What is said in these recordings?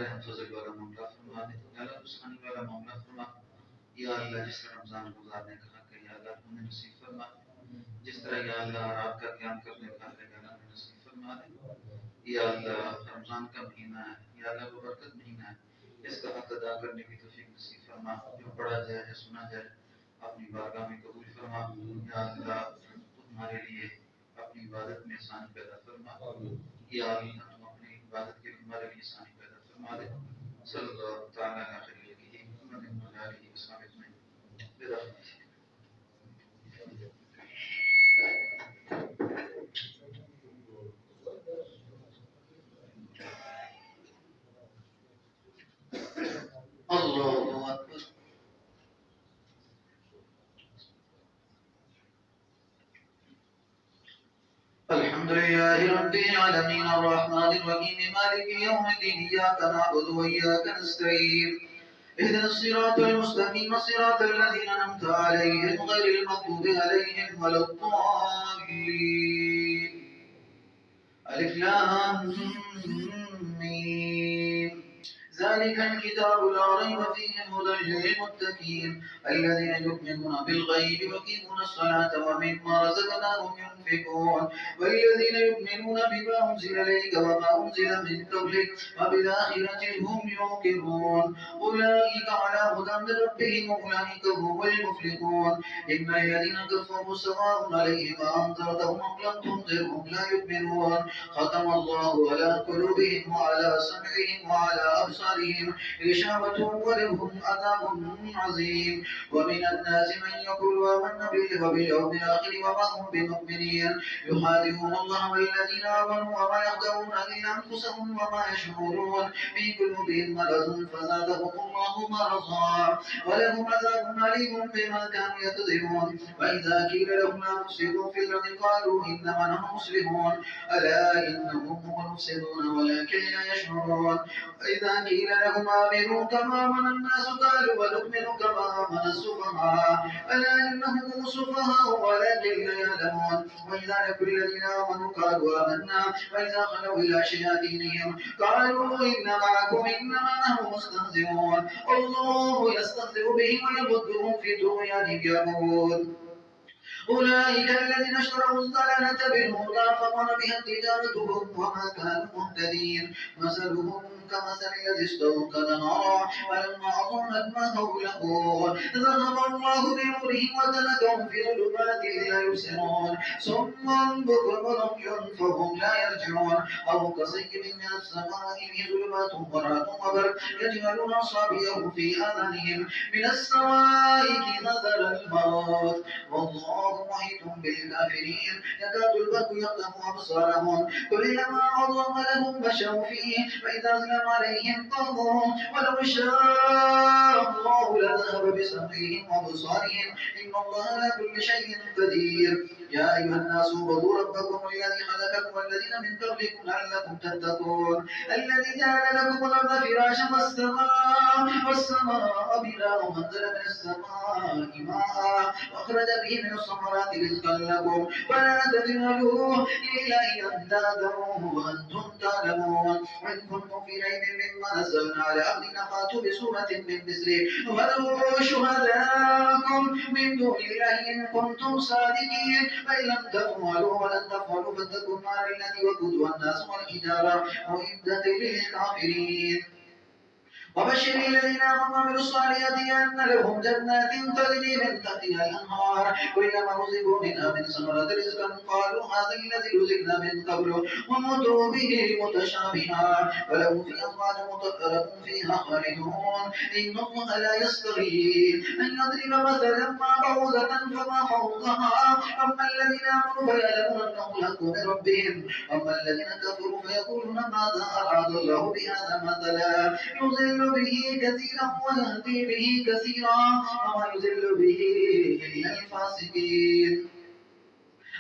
करे हम फजल वाला मामला फरमा दे, या अल्लाह रुस्खानी वाला मामला फरमा। या अल्लाह जिस तरह रमजान गुजारने का हक है या अल्लाह हमें नसीब फरमा। जिस तरह या अल्लाह रात का क़याम करने का हक है या अल्लाह हमें नसीब फरमा दे। या अल्लाह रमजान का महीना है या अल्लाह वो बरकत महीना है, इसका हक अदा करने की तौफीक नसीब फरमा। जो पढ़ा जाए या सुना जाए अपनी बारगाह में कबूल फरमा। या अल्लाह तुम्हारे लिए अपनी इबादत में आसानी पैदा फरमा। या अल्लाह तुम अपनी इबादत के हमारे लिए आसानी पैदा फरमा दे। सल्लल्लाहु तआला अलैहि मुहम्मद व आलिहि व सल्लम। अल्लाहु अकबर। अल्हम्दुलिल्लाहि रब्बिल आलमीन अर्रहमानिर रहीम मालिकि यौमिद्दीन इय्याका नअबुदु व इय्याका नस्तईन इहदिनस सिरातल मुस्तकीम सिरातल लज़ीना अनअमता अलैहिम गैरिल मग़दूबि अलैहिम वलद्दाल्लीन। अलिफ लाम मीम ذلك الكتاب لا ريب فيه هدى للمتقين الذين يؤمنون بالغيب ويقيمون الصلاة ومما رزقناهم ينفقون والذين يؤمنون بما أنزل إليك وما أنزل من قبلك وبالآخرة هم يوقنون أولئك على هدى من ربهم وأولئك هم المفلحون إن الذين كفروا سواء عليهم أأنذرتهم أم لم تنذرهم لا يؤمنون ختم الله على قلوبهم وعلى سمعهم وعلى أبصارهم غشاوة ولهم عذاب عظيم ومن الناس من يقول آمنا بالله وباليوم الآخر وما هم بمؤمنين يخادعون الله والذين آمنوا وما يخدعون إلا أنفسهم وما يشعرون في قلوبهم مرض فزادهم الله مرضا ولهم عذاب أليم بما كانوا يكذبون وإذا قيل لهم لا تفسدوا في الأرض قالوا إنما نحن مصلحون ألا إنهم هم المفسدون ولكن لا يشعرون وإذا قيل لهم آمنوا كما آمن الناس قالوا ونؤمن كما آمن السفهاء ألا إنهم هم السفهاء ولكن لا يعلمون وإذا لقوا الذين آمنوا قالوا آمنا وإذا خلوا إلى شياطينهم قالوا إنا معكم إنما نحن مستهزئون الله يستهزئ بهم ويمدهم في طغيانهم يعمهون أولئك الذين اشتروا الضلالة بالهدى فضل بها تجارتهم وما كانوا مهتدين مثلهم كمثل الذي استوقد نارا فلما أضاءت ما حوله ذهب الله بنورهم وتركهم في ظلمات لا يبصرون صم بكم عمي فهم لا يرجعون أو كصيب من السماء فيه ظلمات ورعد وبرق يجعلون أصابعهم في آذانهم من السوائك نذر الموت والله محيط بالكافرين يكاد البرق يخطف أبصارهم كلما أضاء لهم مشوا فيه فإذا أظلم عليهم قاموا ولو شاء الله لذهب بسمعهم وأبصارهم إن الله على كل شيء قدير يا أيها الناس اعبدوا ربكم الذي خلقكم والذين من قبلكم لعلكم تتقون الذي جعل لكم الأرض فراشا والسماء بناء وأنزل من السماء ماء وأخرج به من الثمرات رزقا لكم فلا تجعلوا لله أندادا وأنتم تعلمون وإن كنتم في ريب مما نزلنا على عبدنا فأتوا بسورة من مثله وادعوا شهداءكم من دون الله إن كنتم صادقين فإن لم تفعلوا ولن تفعلوا فاتقوا النار التي وقودها الناس والحجارة أعدت للكافرين وبشر الذين آمنوا وعملوا الصالحات أن لهم جنات تجري من تحتها الأنهار كلما رزقوا منها من ثمرة رزقا قالوا هذا الذي رزقنا من قبل وأتوا به متشابها ولهم فيها أزواج مطهرة فيها خالدون إن الله لا يستحيي أن يضرب مثلا ما بعوضة فما فوقها أما الذين آمنوا فيعلمون أنه الحق من ربهم أما الذين كفروا فيقولون ماذا أراد الله بهذا مثلا يضل به كثيرا ويهدي به كثيرا وما يضل به إلا الفاسقين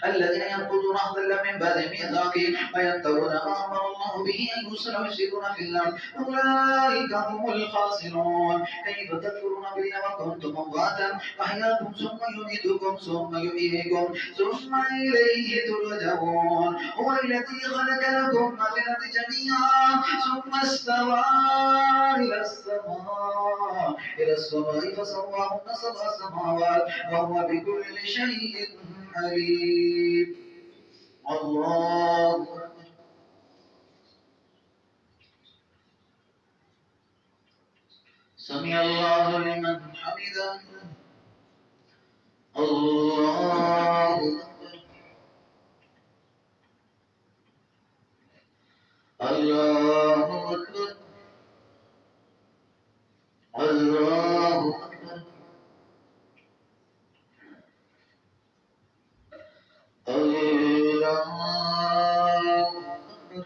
الذين ينقضون عهد الله من بعد ميثاقه ويتبعون ما امر الله به ان يوصل ويفسدون في الارض اولئك هم الخاسرون كيف تكفرون بالله وكنتم امواتا واحياكم ثم يميتكم ثم يحييكم ثم اليه ترجعون هو الذي خلق لكم ما في الارض جميعا ثم ثم استوى إلى السماء فسواهن سبع سماوات وهو بكل شيء عليم. الله أكبر. سمع الله لمن حمده. الله أكبر. الله أكبر. الله أكبر. الله أكبر.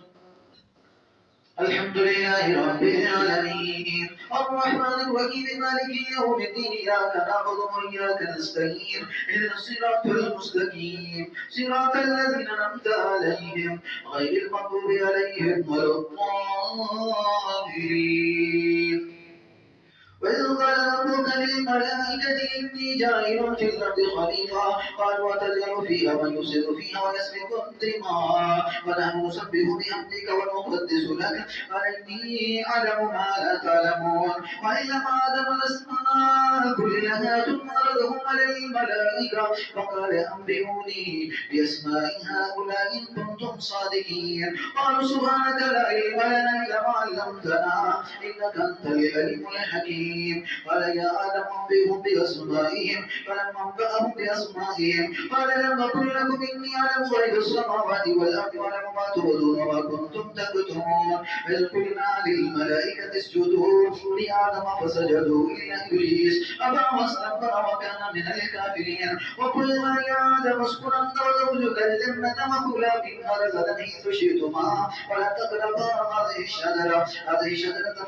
الحمد لله رب العالمين الرحمن الرحيم مالك يوم الدين إياك نعبد وإياك نستعين اهدنا الصراط المستقيم صراط الذين أنعمت عليهم غير المغضوب عليهم ولا الضالين. وإذ قال ربك للملائكة إني جاعل في الأرض خليفة قالوا أتجعل فيها من يفسد فيها ويسفك الدماء ونحن نسبح بحمدك ونقدس لك قال إني أعلم ما لا تعلمون وعلم آدم الأسماء كلها ثم عرضهم على الملائكة فقال أنبئوني بأسماء هؤلاء إن كنتم صادقين قالوا سبحانك لا علم لنا إلا ما علمتنا إنك أنت العليم الحكيم. قال يا آدم أنبئهم بأسمائهم فلما أنبأهم بأسمائهم قال لم أقل لكم إني أعلم غيب السماوات والأرض وأعلم ما تبدون وما كنتم تكتمون إذ قلنا للملائكة اسجدوا لآدم فسجدوا إلا إبليس أبى واستكبر وكان من الكافرين وقلنا يا آدم اسكن أنت وزوجك الجنة وكلا منها رغدا حيث شئتما ولا تقربا هذه الشجرة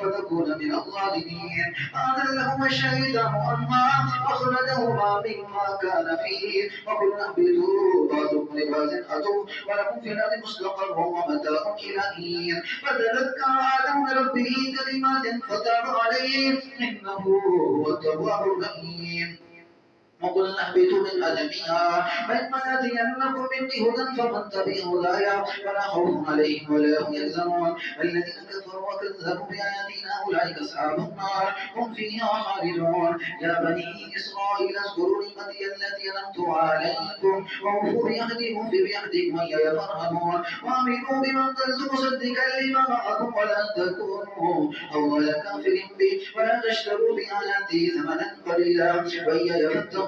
فتكونا من الظالمين. أذلهما الشيطان عنها أخرجهما مما كان فيه وقلنا اهبطوا بعضكم لبعض عدو ولكم في الأرض مستقر ومتاع إلى حين فتذكر آدم من ربه كلمات فتاب عليه إنه هو التواب الرحيم. وقلنا اهبطوا منها جميعا فإما يأتينكم مني هدى فمن تبع هدايا فلا خوف عليهم ولا هم يحزنون الذين كفروا وكذبوا بآياتنا أولئك أصحاب النار هم فيها خالدون. يا بني إسرائيل اذكروا نعمتي التي أنعمت عليكم وأوفوا بعهدي في بعهدكم وإياي فارهبون وآمنوا بما أنزلت مصدقا لما معكم ولا تكونوا أول كافر به ولا تشتروا بآياتي ثمنا قليلا وإياي فاتقون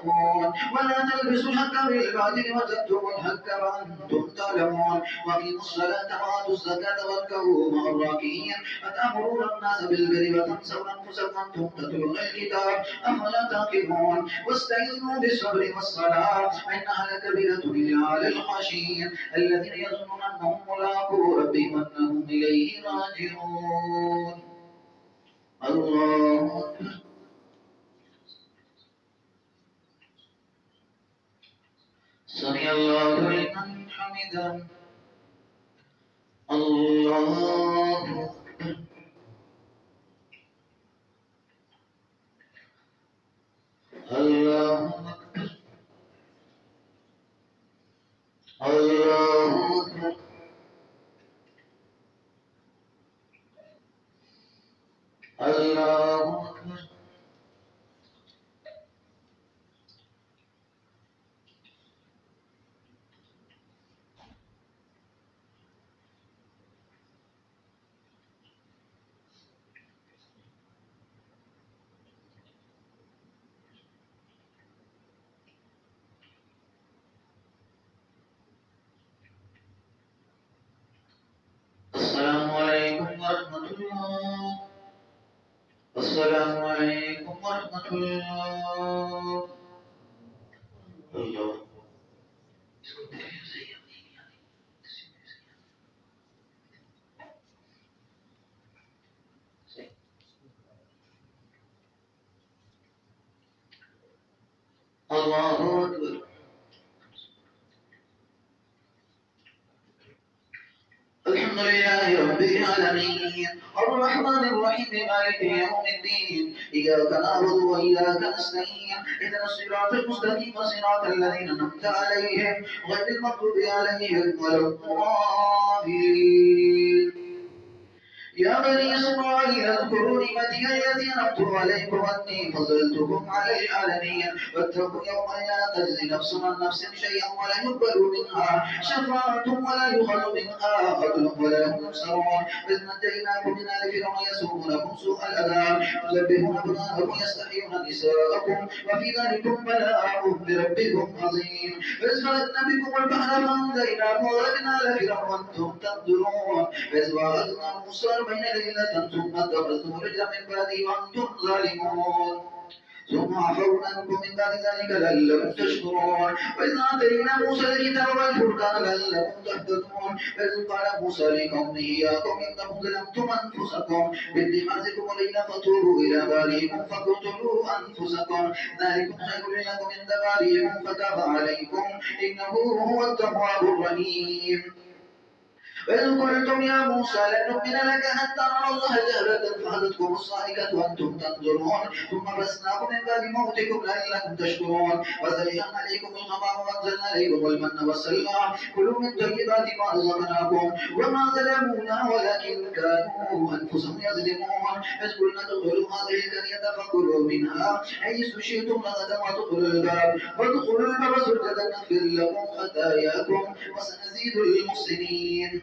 ولا تلبسوا الحق بالباطل وتكتموا الحق وأنتم تعلمون وأقيموا الصلاة وآتوا الزكاة واركعوا مع الراكعين أتأمرون الناس بالبر وتنسون أنفسكم وأنتم تتلون الكتاب أفلا تعقلون واستعينوا بالصبر والصلاة إنها لكبيرة إلا على الخاشعين الذين يظنون أنهم ملاقو ربهم أنهم إليه راجعون. الله أكبر. سمع الله لمن حمده. الله أكبر. الله أكبر. الله أكبر. الله أكبر. السلام عليكم ورحمة الله. السلام عليكم ورحمة الله. الله. الله أكبر. الحمد لله رب العالمين الرحمن الرحيم مالك يوم الدين إياك نعبد وإياك نستعين اهدنا الصراط المستقيم صراط الذين أنعمت عليهم غير المغضوب عليهم ولا الضالين. يا بني إسرائيل اذكروا نعمتي التي أنعمت عليكم أني فضلتكم على العالمين واتقوا يوما لا تجزي نفس عن نفس شيئا ولا يقبل منها شفاعة ولا يؤخذ منها عدل ولا هم ينصرون إذ نجيناكم من آل فرعون يسومونكم سوء العذاب يذبحون أبناءكم ويستحيون نساءكم وفي ذلكم بلاء بربكم عظيم إذ فرقنا بكم البحر فأنجيناكم وأغرقنا آل فرعون وأنتم تنظرون إذ وعدنا موسى بين ليلة ثم اتخذتم الرجل من بعده وأنتم ظالمون ثم عفونا عنكم من بعد ذلك لعلكم تشكرون وإذ آتينا موسى الكتاب والفرقان لعلكم تهتدون إذ قال موسى لقومه يا قوم إنكم ظلمتم أنفسكم باتخاذكم العجل فتوبوا إلى بارئكم فاقتلوا أنفسكم ذلكم خير لكم عند بارئكم فتاب عليكم إنه هو التواب الرحيم وإذ قلتم يا موسى لن نؤمن لك حتى نرى الله جهرة فأخذتكم الصاعقة وأنتم تنظرون ثم بثناكم من بعد موتكم لعلكم تشكرون وزينا عليكم الغمام وأنزلنا عليكم المن والسلوى كلوا من طيبات ما رزقناكم وما ظلمونا ولكن كانوا أنفسهم يظلمون إذ قلنا ادخلوا هذه القرية فكلوا منها حيث شئتم رغدا وادخلوا الباب سجدا نغفر لكم خطاياكم وسنزيد المحسنين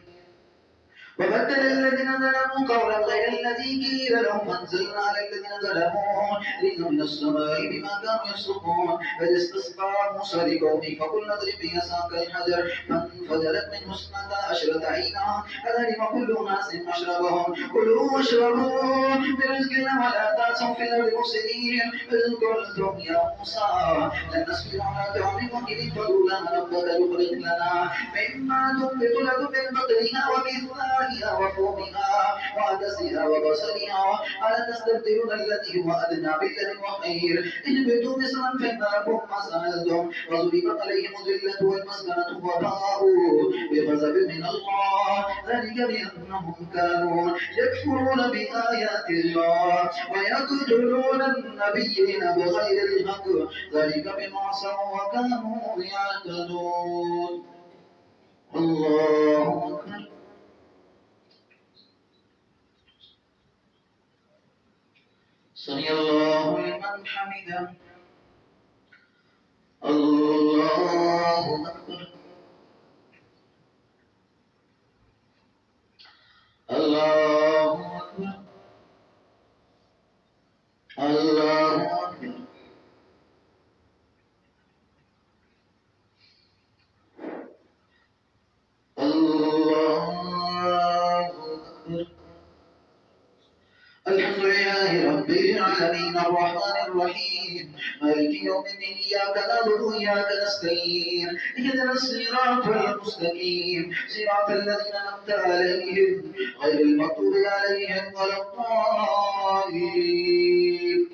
وبدل الذين ظلموا قولا غير الذي قيل لهم فانزلنا على الذين ظلموا رجزا من السماء بما كانوا يفسقون إذ استسقى موسى لقومه فقلنا اضرب بعصاك الحجر فانفجرت منه 12 عينا فعلم كل أناس مشربهم كلوا واشربوا من رزق الله ولا تعثوا في الأرض مفسدين إذ قلتم يا موسى لن نصبر على طعام واحد فادع لنا ربك يخرج لنا مما تنبت الأرض من بقلها وكثرها وفومها وعدسها وبصلها ألا تستبدلون الذي هو أدنى بالذي هو خير اهبطوا مصرا فإن لكم ما سألتم وضربت عليهم الذلة والمسكنة وباءوا بغضب من الله ذلك بأنهم كانوا يكفرون بآيات الله ويقتلون النبيين بغير الحق ذلك بما عصوا وكانوا يعتدون الله أكبر سمع الله لمن حمده الله أكبر الله أكبر الله أكبر الله أكبر الحمد لله رب العالمين الرحمن الرحيم مالك يوم الدين إياك نعبد وإياك نستعين اهدنا الصراط المستقيم صراط الذين أنعمت عليهم غير المغضوب عليهم ولا الضالين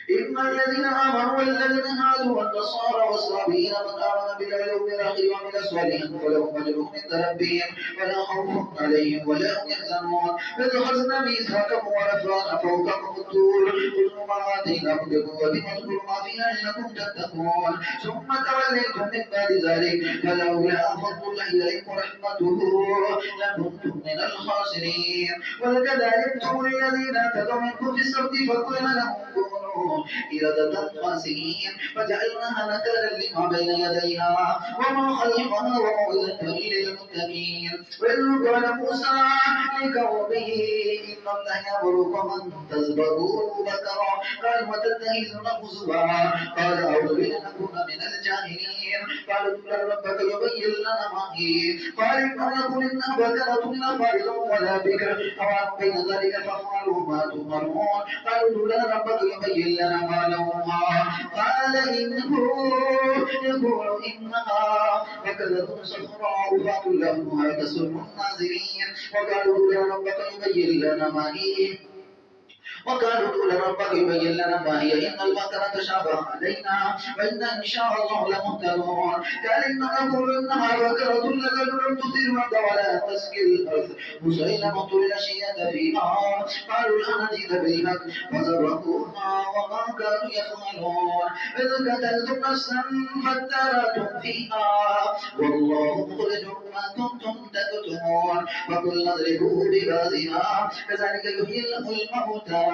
إن الذين آمنوا والذين هادوا والنصارى والصابئين من آمن بالله واليوم الآخر وعمل صالحا فلهم أجرهم عند ربهم ولا خوف عليهم ولا هم يحزنون إذ أخذنا ميثاقكم ورفعنا فوقكم الطور خذوا ما آتيناكم بقوة واذكروا ما فيها لعلكم تتقون ثم توليتم من بعد ذلك فلولا فضل الله عليكم ورحمته لكنتم من الخاسرين ولقد علمتم الذين اعتدوا منكم في السبت فقلنا لهم كونوا قردة خاسئين فجعلناها نكالا لما بين يديها وما خلفها وموعظة للمتقين وإذ قال موسى لقومه إن الله يأمركم أن تذبحوا بقرة قال وتتخذون هزوا قال أعوذ بالله أن أكون من الجاهلين قالوا ادع ربك يبين لنا ما هي قال إنه يقول إنها بقرة لا فارض ولا بكر أو بين ذلك فافعلوا ما تؤمرون قالوا ادع ربك يبين لنا ما لونها قال إنه يقول إنها بقرة صفراء فاقل لونها تسر الناظرين وقالوا ادع ربك يبين لنا ما هي وقالوا ادع ربك يبين لنا ما هي إن البقرة تشابه علينا وإنا إن شاء الله لمهتدون كأننا نقول إنها بقرة لا ذلول تثير الأرض ولا تسقي الأرض مسيلمة لا شية فيها قالوا الآن جئت بالحق فزرقوها وما كانوا يفعلون إذ قتلتم نفسا فادارأتم فيها والله مخرج ما كنتم تكتمون وقلنا اضربوه ببعضها كذلك يحيي الله الموتى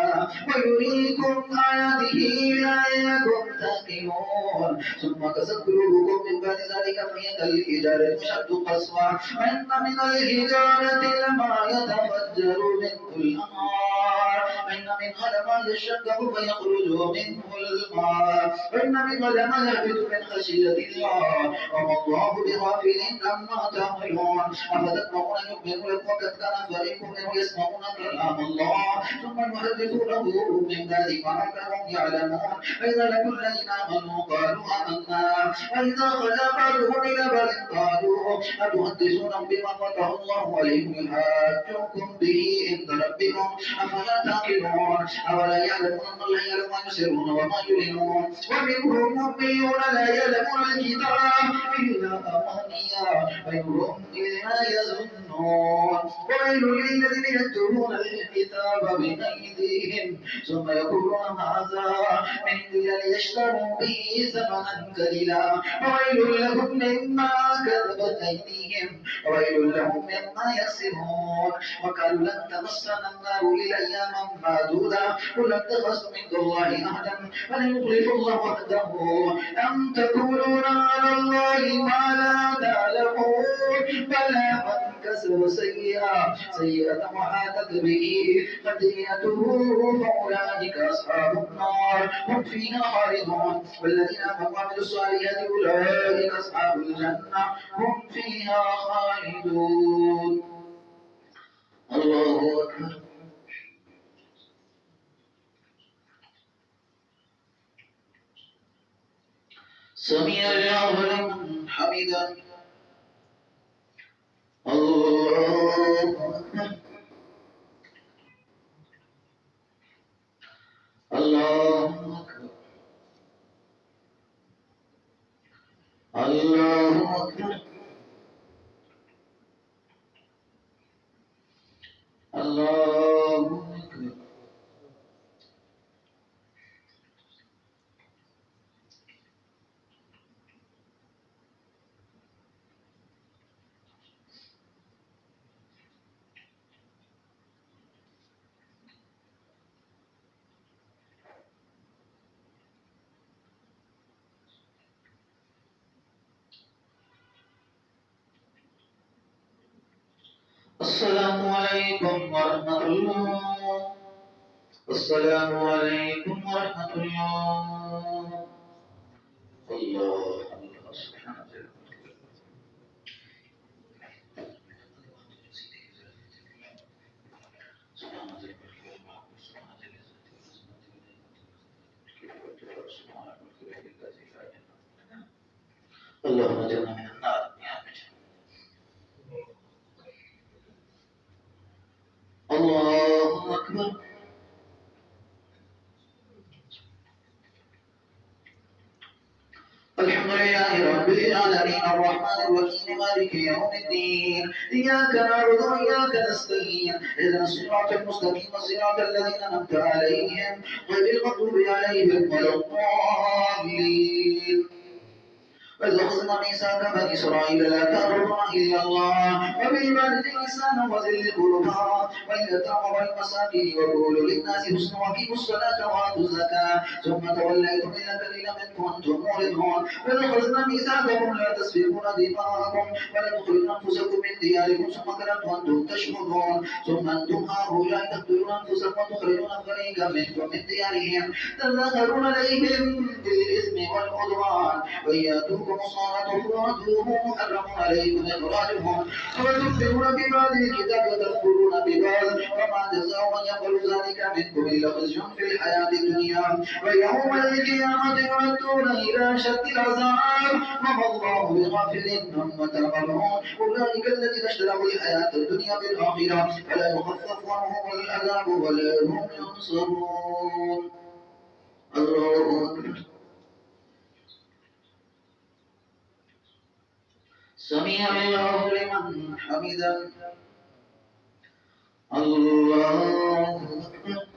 ويريكم آياته لعلكم تعقلون ثم قست قلوبكم من بعد ذلك فهي كالحجارة أشد قسوة وإن من الحجارة لما يتفجر منه الأنهار وإن منها لما يشقق فيخرج منه الماء وإن منها لما يهبط من خشية الله وما الله بغافل عما تعملون أفتطمعون أن يؤمنوا لكم وقد كان فريق منهم يسمعون كلام الله ثم يحرفونه من بعد ما عقلهم يعلمون فإذا لقوا الذين آمنوا قالوا آمنا وإذا خلا بعضهم إلى بعض قالوا أتحدثونهم بما فتح الله عليكم يحاجوكم به عند ربكم أفلا تعقلون أولا يعلمون أن الله يعلم ما يسرون وما يعلنون ومنهم أميون لا يعلمون الكتاب إلا أمانيا وإنهم إلا يظنون وويل للذين يكتبون الكتاب بأيديهم ثم يقولون هذا من عند الله ليشتروا به ثمنا قليلا وويل لهم مما كتبت أيديهم وويل لهم مما يكسبون وقالوا لن تمسنا النار إلا أياما معدودة قل اتخذتم من الله عهدا فلن يخلف الله وحده أم تقولون على الله ما لا تعلمون بلى من كسب سيئة وحاتت به خطيئته فأولئك أصحاب النار هم فيها خالدون والذين آمنوا وعملوا الصالحات أولئك أصحاب الجنة هم فيها خالدون. الله أكبر. سمع الله لمن حمده. الله أكبر. الله أكبر. الله أكبر. الله أكبر. السلام عليكم ورحمة الله. السلام عليكم ورحمة الله. الله سبحانه وتعالى. اللهم اجرنا من النار. الله أكبر. الحمد لله رب العالمين الرحمن الرحيم مالك يوم الدين إياك نعبد وإياك نستعين اهدنا الصراط المستقيم صراط الذين أنعمت عليهم غير المغضوب عليهم ولا الضالين. وإذ أخذنا ميثاق بني إسرائيل لا تعبدون إلا الله وبالوالدين إحسانا وذي القربى واليتامى والمساكين وقولوا للناس حسنا وأقيموا الصلاة وآتوا الزكاة ثم توليتم إلا قليلا منكم وأنتم معرضون. وإذ أخذنا ميثاقكم لا تسفكون دماءكم ولا تخرجون أنفسكم من دياركم ثم قتلتم وأنتم تشهدون ثم أنتم هؤلاء تقتلون أنفسكم وتخرجون فريقا منكم من ديارهم تظاهرون عليهم بالإثم والعدوان وإن يأتوكم صالة فوعدوهم محرم عليكم إخراجهم وتؤمنون ببعض الكتاب وتكفرون ببعض وما جزاء من يفعل ذلك منكم إلا خزي في الحياة الدنيا ويوم القيامة يردون إلى أشد العذاب وما الله بغافل عما تعملون أولئك الذين اشتروا الحياة الدنيا بالآخرة فلا يخفف عنهم العذاب ولا هم ينصرون. الله أكبر. سمع الله لمن حمده. الله أكبر.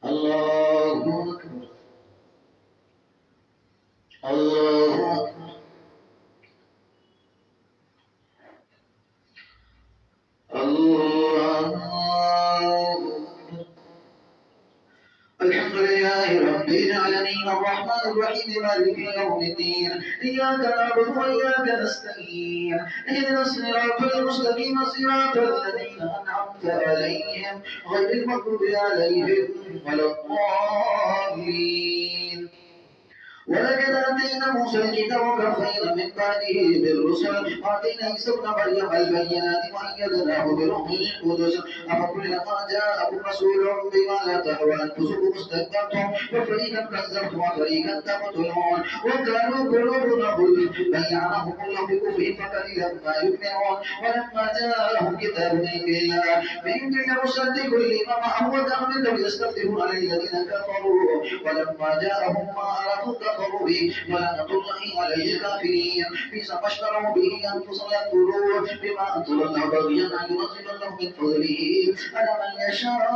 الله أكبر. الله أكبر. الله أكبر. الحمد لله رب العالمين الرحمن الرحيم مالك يوم الدين إياك نعبد وإياك نستعين اهدنا الصراط المستقيم صراط الذين أنعمت عليهم غير المغضوب عليهم ولا الضالين. ولقد آتينا موسى الكتاب وكفينا من بعده بالرسل وآتينا عيسى ابن مريم البينات وأيدناه بروح القدس أفكلما جاءكم رسول بما لا تهوى أنفسكم استكبرتم وفريقا كذبتم وفريقا تقتلون وقالوا قلوبنا غلف بل لعنهم الله بكفرهم فقليلا ما يؤمنون ولما جاءهم كتاب من عند الله مصدق لما معهم وتحمل يستفتحون على الذين كفروا ولما جاءهم ما عرفوا كفروا به ولعنة الله على الكافرين بئس ما اشتروا به أنفسهم يكفرون بما أنزل الله بغيا أن ينزل الله من فضله على من يشاء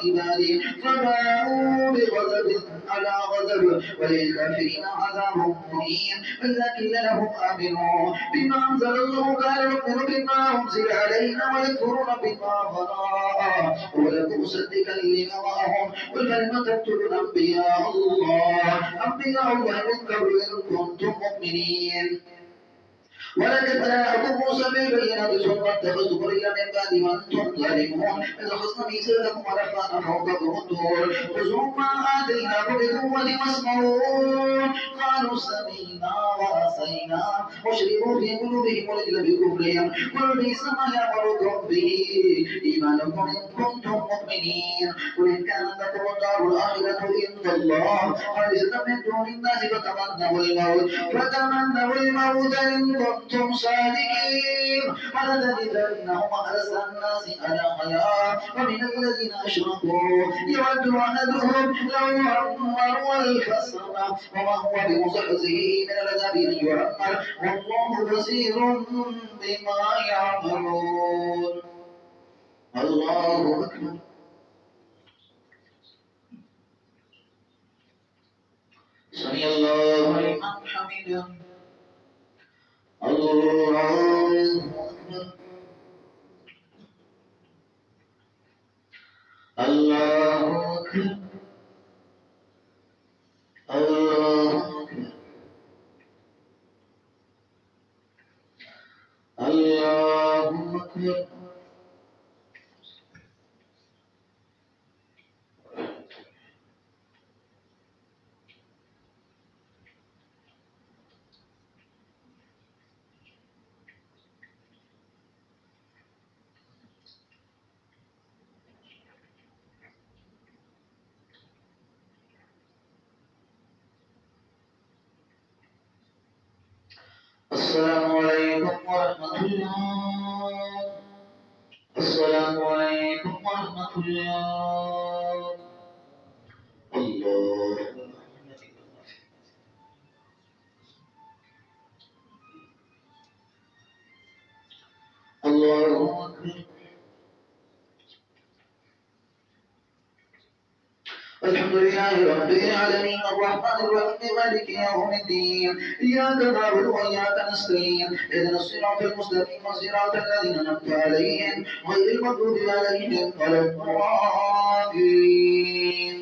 من عباده فباءوا بغضب على غضب وللكافرين عذاب مهين فإذا قيل لهم آمنوا بما أنزل الله قالوا نؤمن بما أنزل علينا ويكفرون بما وراءه ولكم مصدقا لما معهم قل فلم تقتلون أنبياء الله من قبل إن كنتم مؤمنين. ولقد جاءكم موسى بالبينات ثم اتخذتم العجل من بعد وانتم ظالمون إذ أخذنا ميثاقكم ورفعنا فوقكم الطور خذوا ما آتيناكم بقوة واسمعوا قالوا سمعنا وعصينا واشربوا في قلوبهم العجل بكفرهم قل بئس ما يأمركم به إيمانكم إن كنتم مؤمنين قل إن كانت لكم الدار الآخرة عند الله خالصة من دون الناس فتمنوا الموت إن كنتم صادقين ولتجدنهم أحرص الناس على حياة ومن الذين أشركوا يود أحدهم لو يعمر ألف سنة وما هو بمزحزحه من العذاب أن يعمر والله بصير بما يعملون. الله أكبر. سمع الله لمن حمده. الله أكبر. الله أكبر. الله أكبر. الله أكبر. السلام عليكم ورحمة الله. السلام عليكم ورحمة الله. الله الله أكبر. الحمد لله رب العالمين الرحمن الرحيم مالك يوم الدين إياك نعبد وإياك نستعين اهدنا الصراط المستقيم صراط الذين أنعمت عليهم غير المغضوب عليهم ولا الضالين.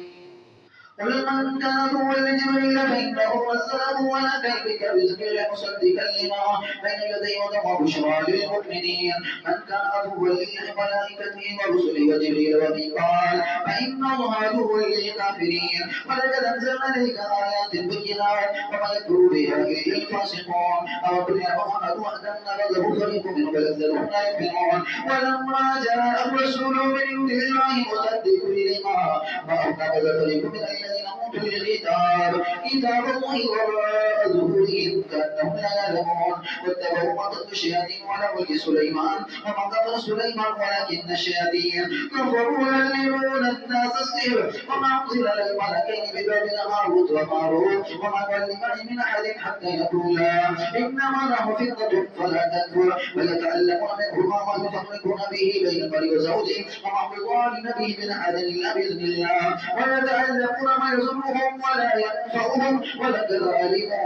قل من كان عدوا لجبريل فإنه نزله على قلبك بذكر مصدقا لما بين يديه وهدى وبشرى للمؤمنين. من كان عدوا للملائكة ورسله وجبريل وميكال فإن الله عدو للكافرين. ولقد أنزلنا إليك آيات بينات وما يكفر بها إلا الفاسقون. أو كل يوم أحد نبذه فريق منهم بل أكثرهم لا يؤمنون. ولما جاءهم رسول من عند الله مصدق لما معهم نبذ فريق من الذين أوتوا الكتاب كتاب الله وراء ظهورهم كأنهم لا يعلمون. واتبعوا ما تتلو الشياطين على ملك سليمان وما كفر سليمان ولكن الشياطين كفروا يعلمون الناس السحر. وما أنزل على الملكين ببابل هاروت وماروت وما يعلمان من أحد حتى يقولا إنما نحن فتنة فلا تكفر ويتعلمون منهما ما يفرقون به بين المرء وزوجه وما هم بضارين به من أحد إلا بإذن الله ويتعلمون ما يضرهم ولا ينفعهم ولقد علموا